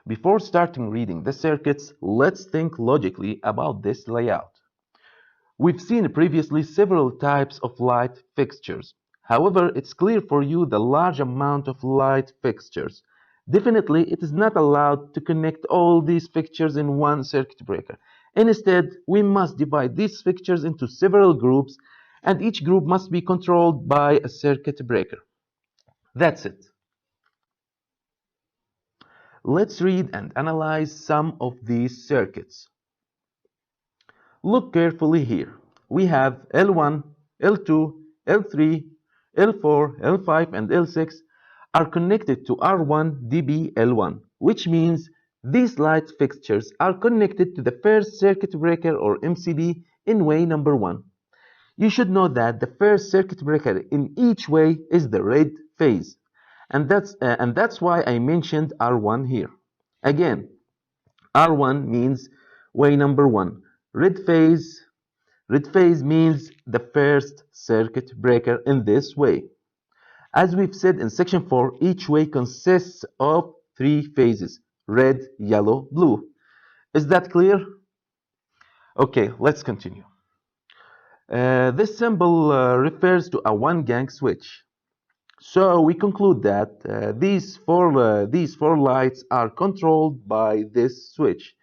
Before starting reading the circuits, let's think logically about this layout. We've seen previously several types of light fixtures. However, it's clear for you the large amount of light fixtures. Definitely, it is not allowed to connect all these fixtures in one circuit breaker. Instead, we must divide these fixtures into several groups, and each group must be controlled by a circuit breaker. That's it. Let's read and analyze some of these circuits. Look carefully here. We have L1, L2, L3, L4, L5, and L6 are connected to R1 dB-L1, which means these light fixtures are connected to the first circuit breaker or MCB in way number 1. You should know that the first circuit breaker in each way is the red phase, and that's why I mentioned R1 here. Again, R1 means way number 1. Red phase means the first circuit breaker in this way. As we've said in section 4, each way consists of 3 phases: red, yellow, blue. Is that clear? Okay, let's continue. This symbol refers to a one-gang switch. So we conclude that these four lights are controlled by this switch,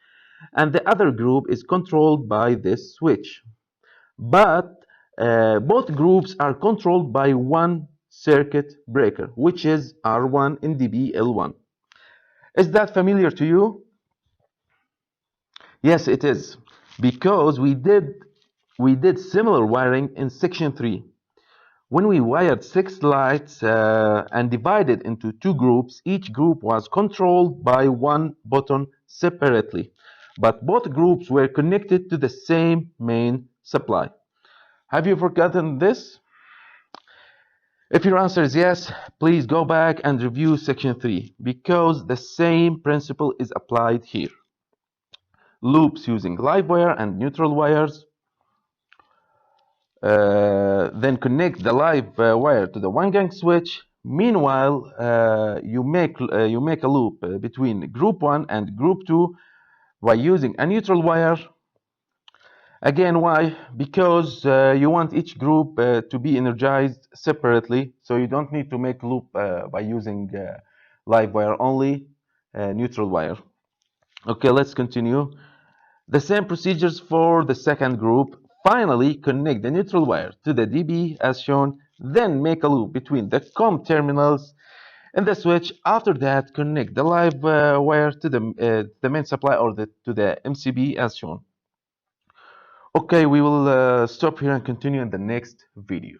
and the other group is controlled by this switch. But both groups are controlled by one circuit breaker, which is R1 in dB-L1. Is that familiar to you? Yes, it is, because we did similar wiring in section 3. When we wired 6 lights and divided into 2 groups, each group was controlled by one button separately, but both groups were connected to the same main supply. Have you forgotten this? If your answer is yes, please go back and review section 3, because the same principle is applied here. Loops using live wire and neutral wires. Then connect the live wire to the one-gang switch. Meanwhile, you make a loop between group 1 and group 2 by using a neutral wire. Again, why? Because you want each group to be energized separately, so you don't need to make loop by using live wire only, neutral wire. Okay, let's continue. The same procedures for the second group. Finally, connect the neutral wire to the DB as shown, then make a loop between the COM terminals and the switch. After that, connect the live wire to the main supply or to the MCB as shown. Okay, we will stop here and continue in the next video.